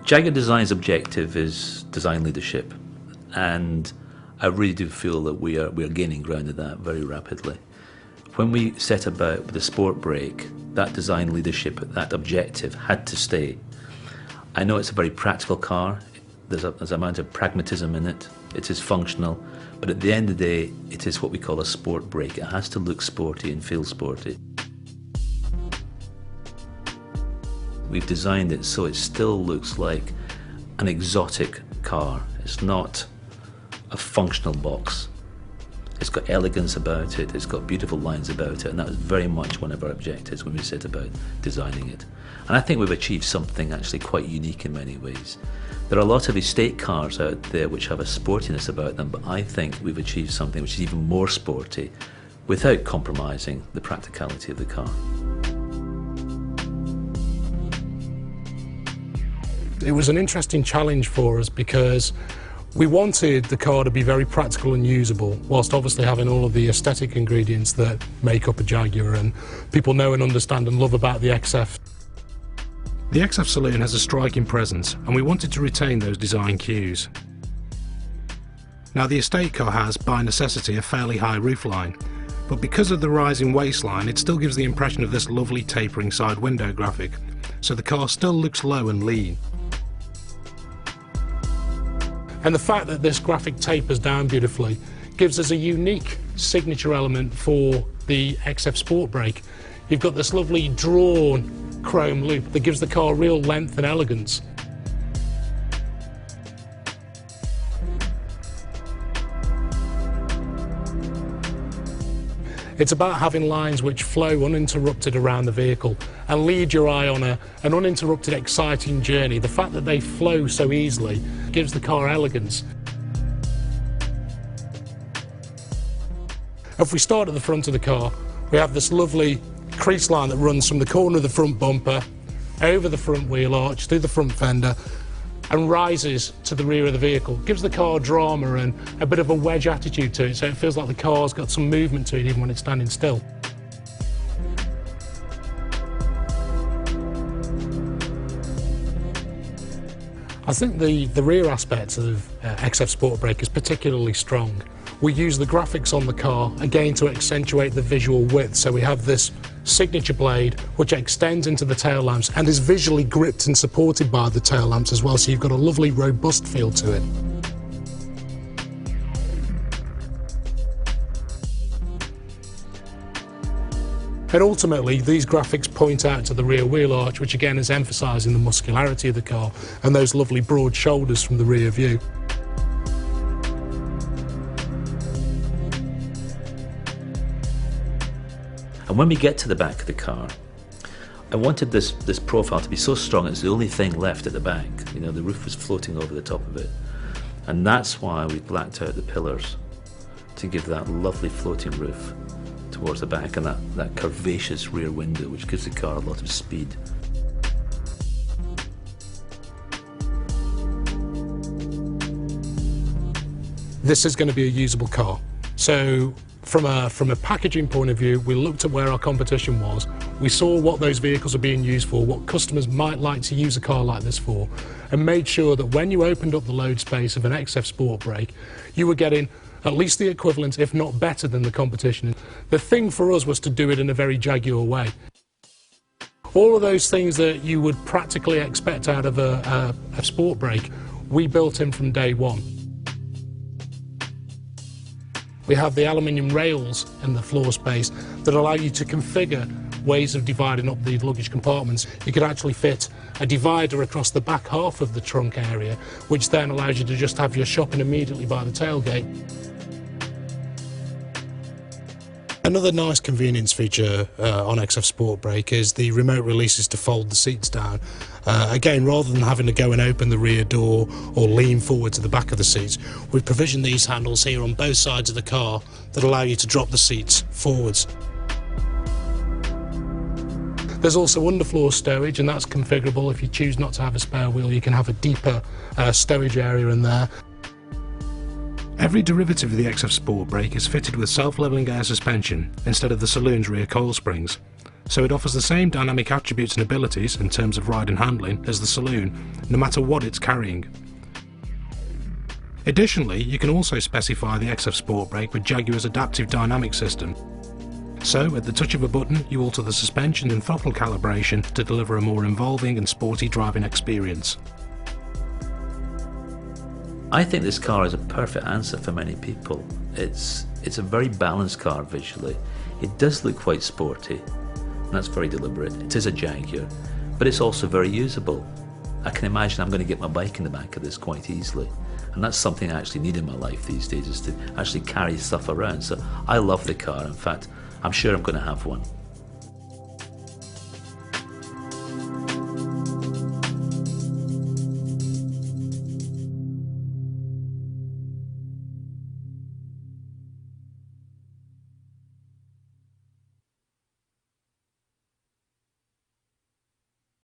Jaguar Design's objective is design leadership, and I really do feel that we are gaining ground at that very rapidly. When we set about with the Sport Brake, that design leadership, that objective had to stay. I know it's a very practical car, there's an amount of pragmatism in it, it is functional, but at the end of the day, it is what we call a sport brake. It has to look sporty and feel sporty. We've designed it so it still looks like an exotic car. It's not a functional box. It's got elegance about it, it's got beautiful lines about it, and that was very much one of our objectives when we set about designing it. And I think we've achieved something actually quite unique in many ways. There are a lot of estate cars out there which have a sportiness about them, but I think we've achieved something which is even more sporty without compromising the practicality of the car. It was an interesting challenge for us because we wanted the car to be very practical and usable, whilst obviously having all of the aesthetic ingredients that make up a Jaguar and people know and understand and love about the XF. The XF saloon has a striking presence, and we wanted to retain those design cues. Now, the estate car has, by necessity, a fairly high roofline, but because of the rising waistline, it still gives the impression of this lovely tapering side window graphic, so the car still looks low and lean. And the fact that this graphic tapers down beautifully gives us a unique signature element for the XF Sportbrake. You've got this lovely drawn chrome loop that gives the car real length and elegance. It's about having lines which flow uninterrupted around the vehicle and lead your eye on an uninterrupted, exciting journey. The fact that they flow so easily gives the car elegance. If we start at the front of the car, we have this lovely crease line that runs from the corner of the front bumper, over the front wheel arch, through the front fender, and rises to the rear of the vehicle. Gives the car drama and a bit of a wedge attitude to it, so it feels like the car's got some movement to it even when it's standing still. I think the rear aspect of XF Sportbrake is particularly strong. We use the graphics on the car again to accentuate the visual width, so we have this signature blade which extends into the tail lamps and is visually gripped and supported by the tail lamps as well, so you've got a lovely robust feel to it. And ultimately, these graphics point out to the rear wheel arch, which again is emphasising the muscularity of the car and those lovely broad shoulders from the rear view. And when we get to the back of the car, I wanted this profile to be so strong it's the only thing left at the back. You know, the roof was floating over the top of it. And that's why we blacked out the pillars, to give that lovely floating roof towards the back and that curvaceous rear window, which gives the car a lot of speed. This is going to be a usable car. So from a packaging point of view, we looked at where our competition was, we saw what those vehicles are being used for, what customers might like to use a car like this for, and made sure that when you opened up the load space of an XF Sportbrake, you were getting at least the equivalent, if not better than the competition. The thing for us was to do it in a very Jaguar way. All of those things that you would practically expect out of a Sportbrake, we built in from day one. We have the aluminium rails in the floor space that allow you to configure ways of dividing up the luggage compartments. You could actually fit a divider across the back half of the trunk area, which then allows you to just have your shopping immediately by the tailgate. Another nice convenience feature on XF Sportbrake is the remote releases to fold the seats down. Again, rather than having to go and open the rear door or lean forward to the back of the seats, we've provisioned these handles here on both sides of the car that allow you to drop the seats forwards. There's also underfloor stowage, and that's configurable. If you choose not to have a spare wheel, you can have a deeper stowage area in there. Every derivative of the XF Sportbrake is fitted with self-levelling air suspension instead of the saloon's rear coil springs, so it offers the same dynamic attributes and abilities in terms of ride and handling as the saloon, no matter what it's carrying. Additionally, you can also specify the XF Sportbrake with Jaguar's adaptive dynamic system. So, at the touch of a button, you alter the suspension and throttle calibration to deliver a more involving and sporty driving experience. I think this car is a perfect answer for many people. It's a very balanced car visually. It does look quite sporty, and that's very deliberate. It is a Jaguar, but it's also very usable. I can imagine I'm going to get my bike in the back of this quite easily, and that's something I actually need in my life these days, is to actually carry stuff around. So I love the car. In fact, I'm sure I'm going to have one.